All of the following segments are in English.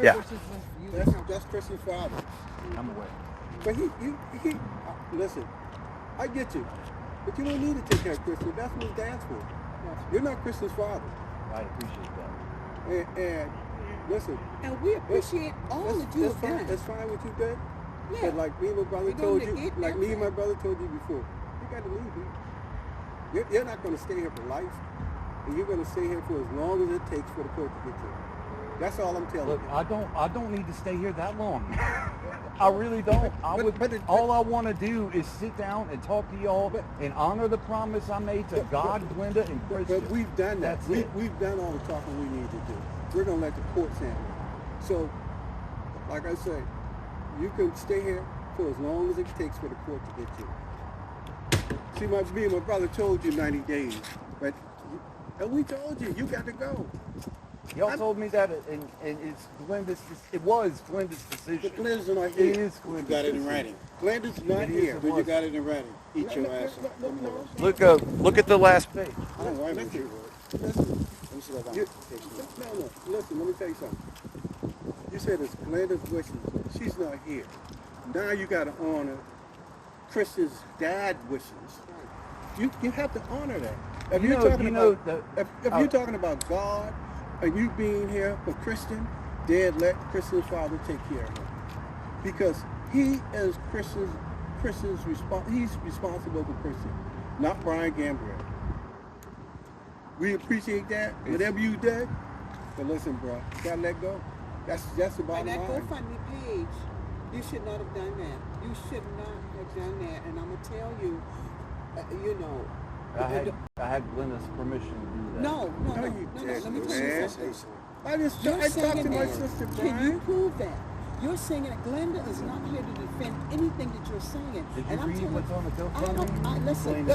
Yeah. That's Christian's father. I'm aware. But he listen, I get you. But you don't need to take care of Christian. That's what his dad's for. You're not Christian's father. I appreciate that. And listen. And we appreciate all that you have done. That's fine what you did. Yeah. But like me and my brother told you, like me and my brother told you before, you got to leave here. You're not going to stay here for life. And you're going to stay here for as long as it takes for the court to get you. That's all I'm telling Look, you. I don't need to stay here that long. I really don't. All I want to do is sit down and talk to y'all and honor the promise I made to God, Glenda, and Christian. But we've done that. We've done all the talking we need to do. We're going to let the courts handle it. So, like I say, you can stay here for as long as it takes for the court to get you. See, my brother told you 90 days, and we told you, you got to go. Y'all told me that, and it's Glenda's. It was Glenda's decision. But Glenda's not here. It is Glenda's. You got it in writing. Glenda's not here. But you got it in writing. Eat your ass up. Look at the last page. I don't worry about you. Listen, Let me see that no, documentation. listen, let me tell you something. You said it's Glenda's wishes. She's not here. Now you got to honor Chris's dad's wishes. You have to honor that. If you're talking about God and you being here for Christian, then let Christian's father take care of him. Because he is Christian's he's responsible for Christian, not Brian Gambriel. We appreciate that. Whatever you did, but listen, bro, you gotta let go. That's the bottom line. And that GoFundMe page, you should not have done that. You should not have done that. And I'm gonna tell you, I had Glenda's permission to do that. No. Let me tell you something. I talked to my sister, Brian. Can you prove that? You're saying that Glenda is not here to defend anything that you're saying. Did you read what's on the GoFundMe? Listen.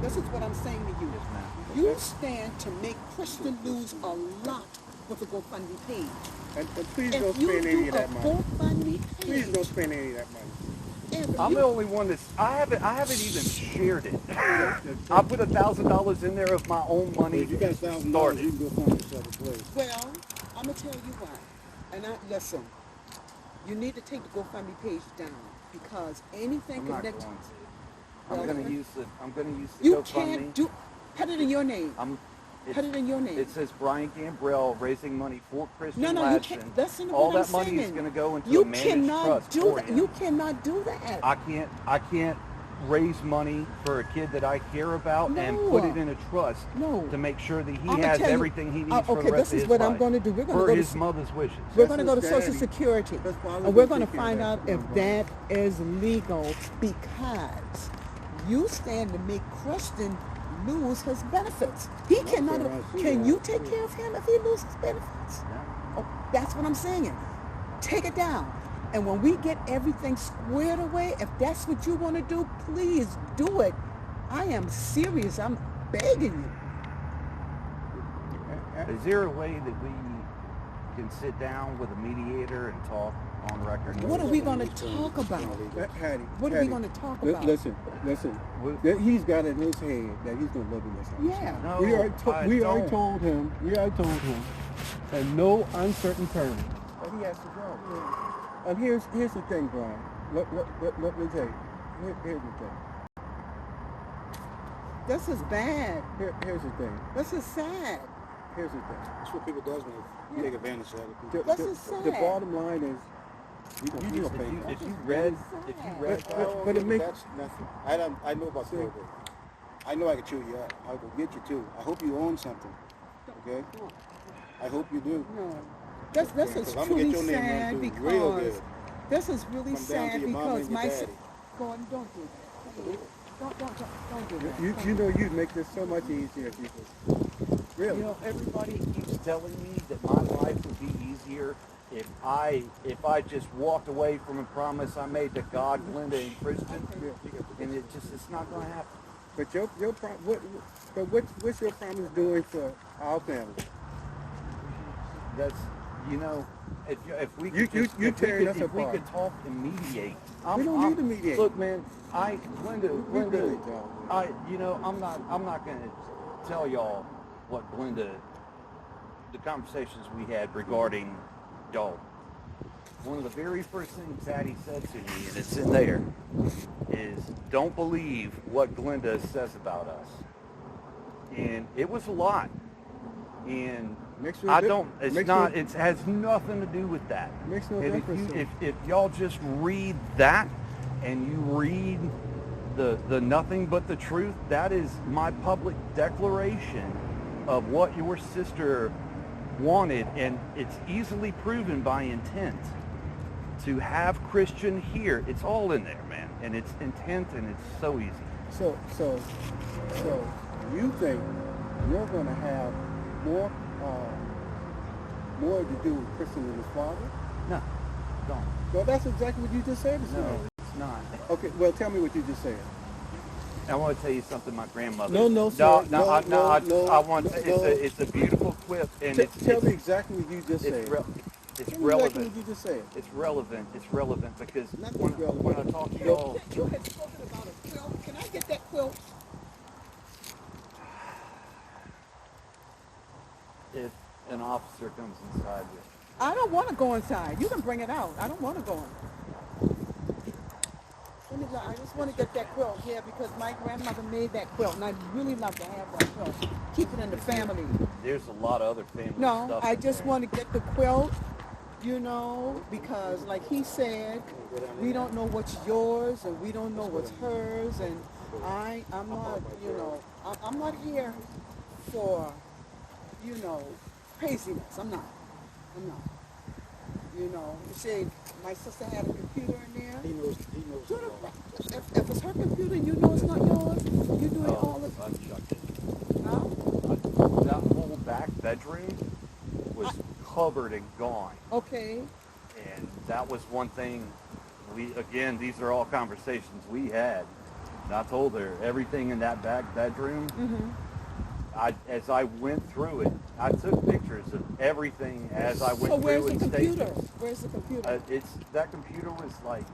This is what I'm saying to you. You stand to make Christian lose a lot with the GoFundMe page. And please don't spend any of that money. GoFundMe page, Please don't spend any of that money. I'm the only one that's. I haven't even shared it. I put $1,000 in there of my own money. If you got $1,000, you can go find yourself a place. Well, I'm gonna tell you why. And listen. You need to take the GoFundMe page down because anything connected. I'm gonna use the You GoFundMe. can't do. Put it in your name. Put it in your name. It says Brian Gambrell raising money for Christian No, you Ladson. can't. Listen to all what that I'm money saying. is going to go into You a managed cannot trust do for that. him. You cannot do that. I can't raise money for a kid that I care about and put it in a trust to make sure that he has everything he needs for the rest of his life. Okay, this is what I'm going to do. We're going to go his mother's wishes. We're going to go to Social Security, and we're going to find out if that is legal because you stand to make Christian lose his benefits. He cannot. Can you take care of him if he loses benefits? Oh, that's what I'm saying. Take it down. And when we get everything squared away, if that's what you want to do, please do it. I am serious. I'm begging you. Is there a way that we can sit down with a mediator and talk on record? What are we going to talk about? What are we going to talk about? Listen. He's got it in his head that he's going to live in this house. Yeah. No, we already told him, in no uncertain terms, that he has to go. And here's the thing, Brian. Let me tell you. Here's the thing. This is bad. Here's the thing. This is sad. Here's the thing. That's what people does when they take advantage of other people. This is sad. The bottom line is, If you read, but it makes that's nothing. I know about probate. I know I can chew you up. I will get you too. I hope you own something. Okay? I hope you do. No. This is truly sad because this is really sad because my go on, don't do that. Don't do that. You know you'd make this so much easier, people. Really. You know, everybody keeps telling me that my life would be easier if I just walked away from a promise I made to God, Glenda, and Christian, and it's not going to happen. But what's your promise doing for our family? That's, if we You tearing us if we apart. could talk and mediate. We don't need to mediate. Look, man, Glenda, really don't. I'm not going to tell y'all what Glenda the conversations we had regarding y'all, one of the very first things Daddy said to me, and it's in there, is don't believe what Glenda says about us. And it was a lot. And Makes no I dif- don't, it's makes not, no- it has nothing to do with that. Makes no And difference. if y'all just read that and you read the nothing but the truth, that is my public declaration of what your sister wanted, and it's easily proven by intent to have Christian here. It's all in there, man, and it's intent, and it's so easy. So you think you're going to have more to do with Christian and his father? No, don't. Well, that's exactly what you just said. No, it's not. Okay, well, tell me what you just said. I want to tell you something my grandmother. No, sir. I want. No. It's a beautiful quip, and Tell me exactly what you just said. it's Tell me exactly relevant. what you just said. It's relevant. It's relevant because Nothing's when relevant. I talk to y'all, You had spoken about a quilt. Can I get that quilt? if an officer comes inside with, I don't want to go inside. You can bring it out. I don't want to go in. Let me look. I just want to get that quilt here because my grandmother made that quilt, and I'd really love to have that quilt. Keep it in the family. there's a lot of other family No, stuff. I in just there. want to get the quilt, you know, because like he said, we don't know what's yours and we don't know what's hers, and I'm not, you know, I'm not here for, you know, craziness. I'm not. You know, you say my sister had a computer in there. He knows. Good or bad. If it's her computer, you know it's not yours. You do it all the I chucked it. huh? That whole back bedroom was covered and gone. Okay. And that was one thing these are all conversations we had. And I told her everything in that back bedroom, Mm-hmm. as I went through it, I took pictures of everything as I went So where's through the and computer? statements. Where's the computer? That computer was like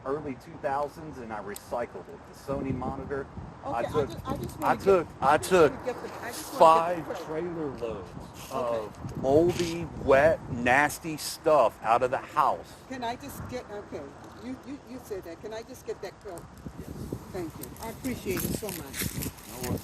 early 2000s, and I recycled it. The Sony monitor. I Okay, took I just I wanna took get, I just took wanna get the- I just wanna 5 get the quilt. trailer loads of moldy, wet, nasty stuff out of the house. Can I just get, okay, you said that. Can I just get that quilt? Yes. Thank you. I appreciate it so much. No worries.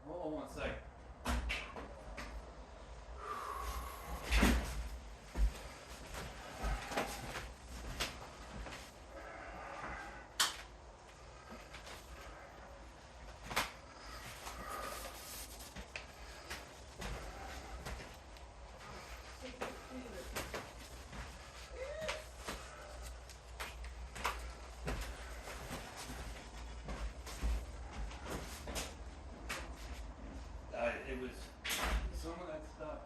Hold on one second. It was some of that stuff.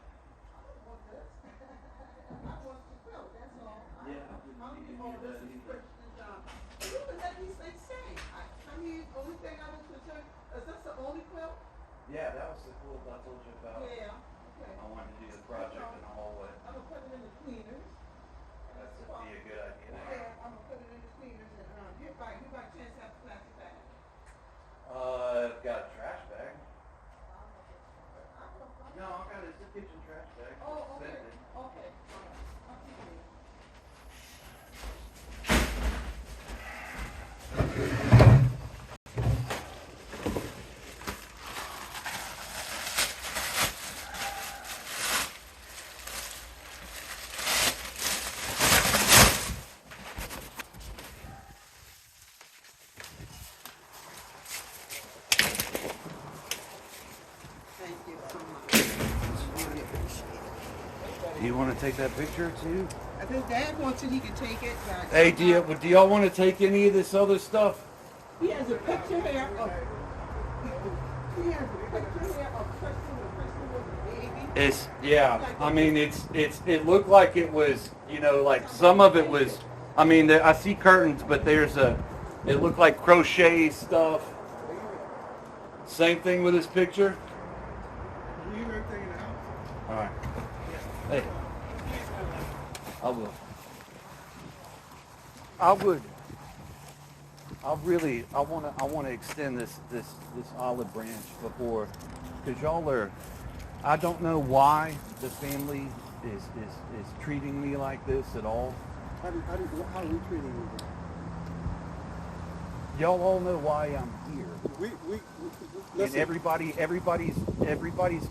Yeah, that was the quilt I told you about. Yeah, okay. I wanted to do the project in the hallway. I'm gonna put it in the cleaners. That would be a good idea. Yeah, I'm gonna put it in the cleaners and, you by chance have a plastic bag. I've got a trash bag. No, I got it's a kitchen trash bag. Oh, okay, Send it. okay, all right. I'll keep it. you want to take that picture too? If his dad wants it, he can take it. But Hey, do y'all want to take any of this other stuff? he has a picture here of. He has a picture here of Kristen when Kristen was a baby. It's yeah. I mean, it looked like it was, you know, like some of it was. I mean, I see curtains, but it looked like crochet stuff. Same thing with this picture. Leave everything in the house. All right. Hey, I will. I want to extend this olive branch before, because y'all are. I don't know why the family is treating me like this at all. How are we treating you? Y'all all know why I'm here. We And listen. everybody's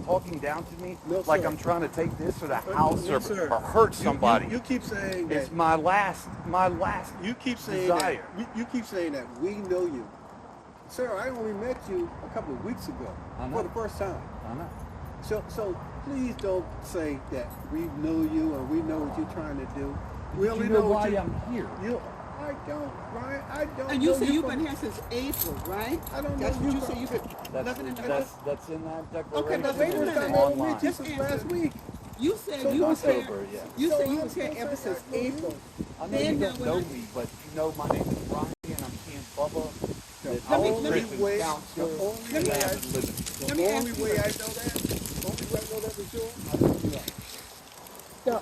talking down to me No, like sir. I'm trying to take this or the house No, sir. or hurt somebody. You keep saying that. It's my last You keep saying desire. that. You keep saying that we know you, sir. I only met you a couple of weeks ago I know. for the first time. I know. So please don't say that we know you or we know what you're trying to do. We But only you know what why I'm here. I don't, Brian. I don't. And you know say you've from- been here since April, right? I don't know That's what you you from- say you've been living in the house. That's in that declaration. Okay, but wait a First minute. time I ever Online. met you Just since answer. last week. You said So you was here. October, yeah. You So said you I'm was here supposed ever to since act like April. I know Then you now don't when know I- me, but you know my name is Brian and I'm Ken Bubba. The That Let me- I'm a let me- Christian way- counselor the only and way I I- haven't lived it. Let The me only ask you way I this. know that, for sure, I looked you up.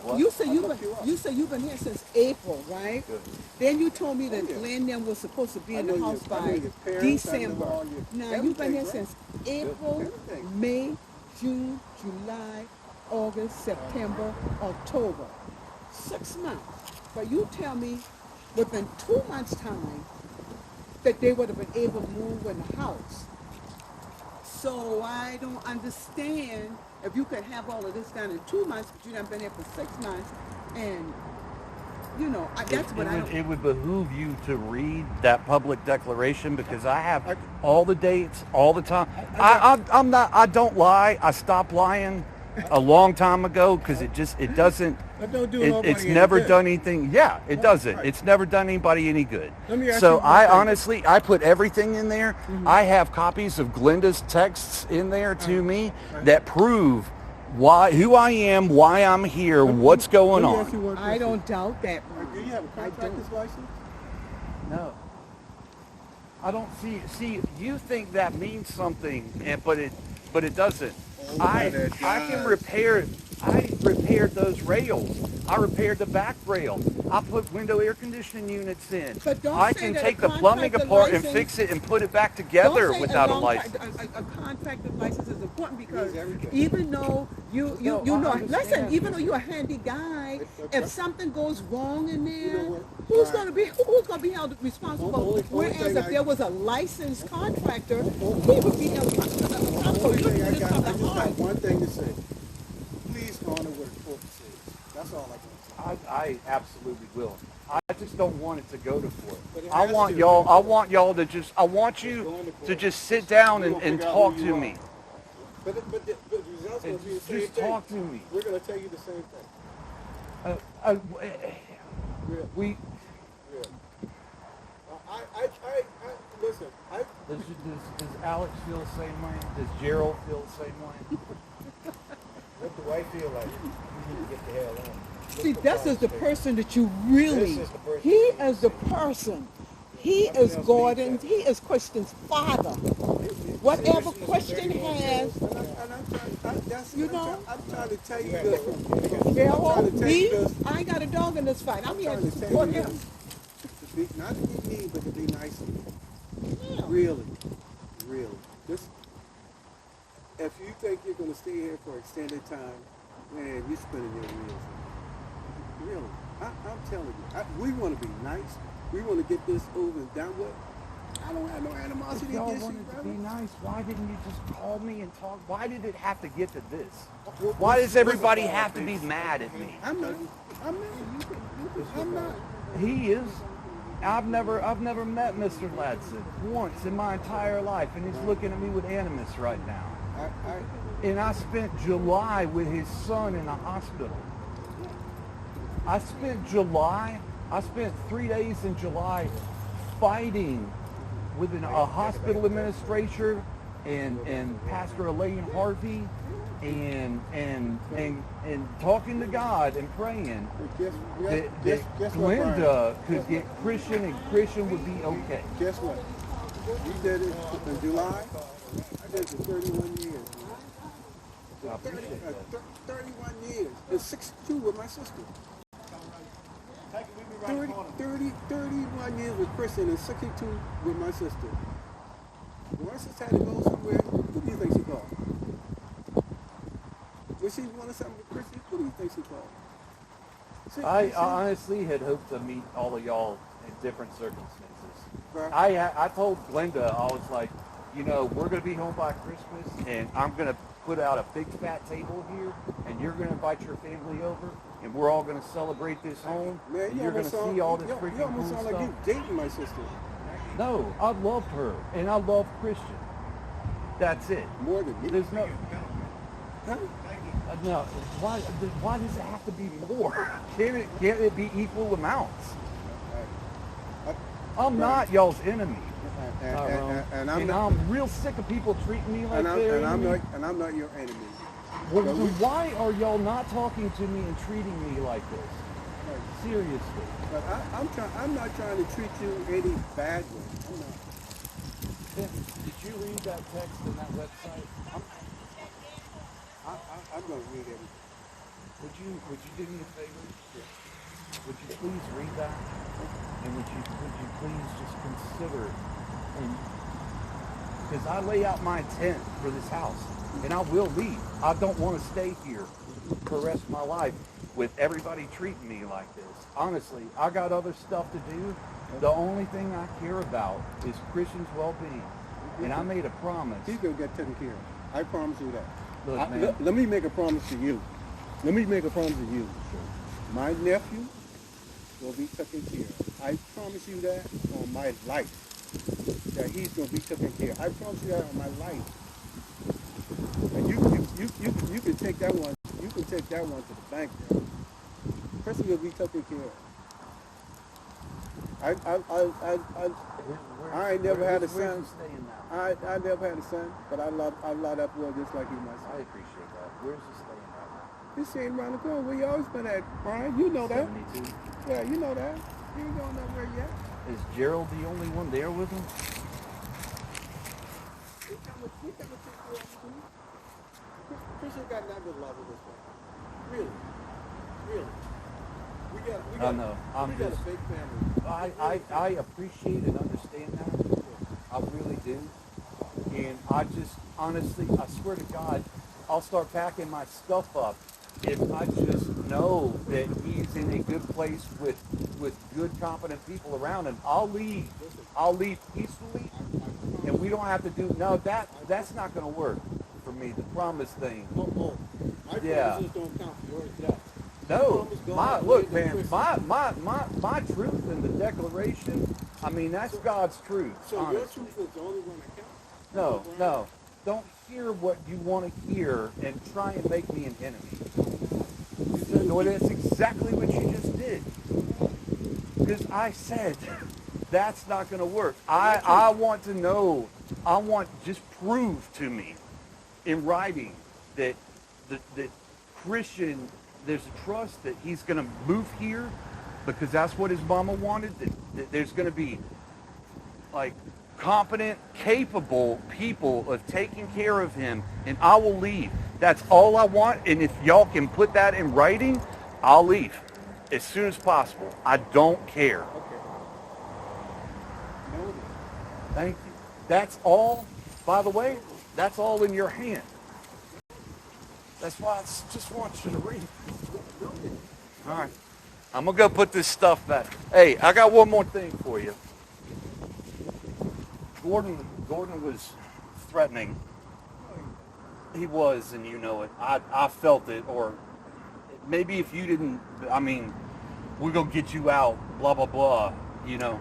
What? You say I you've looked you been up. you say you've been here since April, right? Good. Then you told me that Oh, yeah. Glenn them was supposed to be I in know the your- house I know by your parents, I know December. all your- Now you've been here everything, since April, Everything. May, June, July, August, September, October. 6 months. But you tell me within 2 months' time that they would have been able to move in the house. So I don't understand if you could have all of this done in 2 months, but you haven't been here for 6 months, and you know that's what I don't. It would behoove you to read that public declaration because I have all the dates, all the time. I'm not. I don't lie. I stopped lying a long time ago because it doesn't. That don't do It's nobody any never good. done anything. Yeah, it doesn't. Right. It's never done anybody any good. Let me ask So you one I thing. honestly, I put everything in there. I have copies of Glenda's texts in there to me that prove who I am, why I'm here, what's going Let me ask you on. one I question. don't doubt that. Do you have a contractor's license? No. I don't see. You think that means something, but it doesn't. Oh, I that can does. repair. I repaired those rails. I repaired the back rail. I put window air conditioning units in. But don't I say can that take a the plumbing contractor apart and license- fix it and put it back together Don't say without a long- license. A contractor license is important because Means everything. even though you No, I know, understand. listen, even though you're a handy guy, It's- if something goes wrong in there, know what? who's Right. who's gonna be held responsible? Only Whereas thing if I- there was a licensed contractor, he would be held responsible. Only You thing do I this got, from I the just heart. got one thing to say. Please honor what the court says. That's all I can say. I absolutely will. I just don't want it to go to But court. it I has want to. y'all. I want y'all to just. I want Going you to court. to just sit down We're and gonna figure out talk who you to are. me. But the result's going And to be the same just thing. talk to me. We're going to tell you the same thing. Real, We. real. Listen, Does Alex feel the same way? Does Gerald feel the same way? What do I feel like? You need to get the hell on. See, this is the person that you really. This is the person He you is the person. He Nothing is else Gordon. means that. He is Christian's father. Whatever Christian has, and I'm trying, that's, You know? I'm trying to tell you Yeah. this. Gerald, I'm trying to tell me, you this. I ain't got a dog in this fight. I'm here trying to to tell support you him. this. To be, not to be mean, but to be nice. Yeah. Really, really. This, if you think you're going to stay here for extended time, man, you're spinning your wheels. Really, I'm telling you, we want to be nice. We want to get this over and done with. I don't have no If animosity y'all against you, wanted to brother. be nice, why didn't you just call me and talk? Why did it have to get to this? What- Why what's- does everybody what's the have to be politics? mad at me? I'm not. I'm not. He is. I've never met Mr. Ladson once in my entire life, and he's looking at me with animus right now. And I spent July with his son in a hospital. I spent 3 days in July fighting with a hospital administrator and Pastor Elaine Harvey and talking to God and praying that Guess what, Glenda could get Christian and Christian would be okay. Guess what? We did it in July. I did it for 31 years. I appreciate that. 31 years. And 62 with my sister. 31 years with Christian and 62 with my sister. When my sister had to go somewhere, who do you think she called? When she wanted something with Christian, who do you think she called? I honestly had hoped to meet all of y'all in different circumstances. Right. I told Glenda, I was like, you know, we're going to be home by Christmas, and I'm going to put out a big fat table here, and you're going to invite your family over, and we're all going to celebrate this home, Man, and you're going to see all this you freaking almost cool sound stuff. like you dating my sister. No, I loved her, and I love Christian. That's it. More than me. There's no... Huh? No, why does it have to be more? Can't it be equal amounts? I'm not y'all's enemy. And I'm real sick of people treating me like they're I'm enemy. not your enemy. Well, then why are y'all not talking to me and treating me like this? Seriously. But I'm not trying to treat you any bad way. I'm not. Did you read that text in that website? I'm going to read it. Would you do me a favor? Would you please read that? And would you please just consider, and because I lay out my intent for this house, and I will leave. I don't want to stay here for the rest of my life with everybody treating me like this. Honestly, I got other stuff to do. The only thing I care about is Christian's well-being, and I made a promise. He's going to get taken care of. I promise you that. Look, man. Let me make a promise to you. Let me make a promise to you. My nephew will be taken care of. I promise you that on my life. That he's going to be taken care of. I promise you that on my life. And you can take that one. You can take that one to the bank. Bro. The person will be taken care of. I ain't never had a son. I never had a son, but I love that boy just like he my I son. appreciate that. Where's he staying right now? He's staying around the corner where you always been at, Brian. You know that. 72. Yeah, you know that. You ain't going nowhere yet. Is Gerald the only one there with him? We come to take care of you. Christian got nothing to love with this one. Really. We got I know. we got a big family. I appreciate and understand that. I really do. And I just, honestly, I swear to God, I'll start packing my stuff up if I just know that he's in a good place with good, competent people around him. I'll leave peacefully, and we don't have to do, no, that's not going to work for me, the promise thing. My promises don't count for yours yet. No, look, man, my truth in the declaration, I mean, that's God's truth. So honestly. your truth is the only one that counts. No. Don't hear what you want to hear and try and make me an enemy. No, that's exactly what you just did. Because I said that's not going to work. I want to know. Just prove to me in writing that Christian, there's a trust that he's going to move here because that's what his mama wanted. That there's going to be like competent, capable people of taking care of him, and I will leave. That's all I want, and if y'all can put that in writing, I'll leave as soon as possible. I don't care. Okay. Thank you. That's all, by the way, that's all in your hand. That's why I just want you to read. All right. I'm going to go put this stuff back. Hey, I got one more thing for you. Gordon was threatening. He was, and you know it. I felt it, or maybe if you didn't, I mean, we're going to get you out, blah, blah, blah, you know.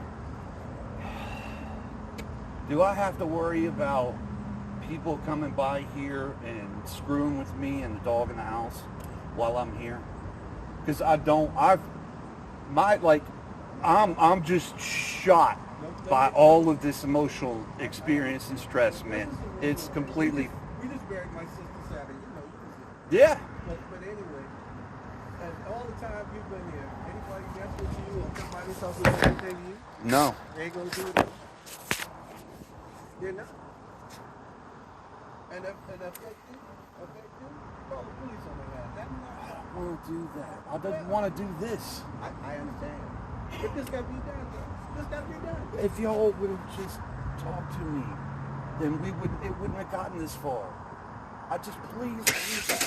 Do I have to worry about people coming by here and screwing with me and the dog in the house while I'm here? Because I don't, I'm just shot by all of this emotional experience and stress, man. It's completely. We just buried my sister Saturday. You know. Yeah. But anyway, and all the time you've been here, anybody mess with you or somebody talks about anything to you, No. they ain't gonna do it. They're not. And if they do, call the police on their ass. That's not. I don't want to do that. I don't want to do this. I understand. But this gotta be done, though. This gotta be done. If y'all would have just talked to me, then it wouldn't have gotten this far. I just please read that.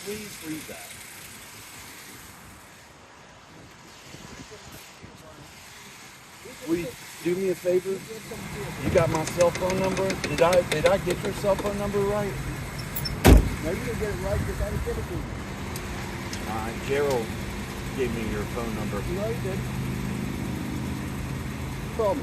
Please read that. Will you do me a favor? You got my cell phone number? Did I get your cell phone number right? No, you didn't get it right because I didn't give it to you. Gerald gave me your phone number. No, you didn't. Call me.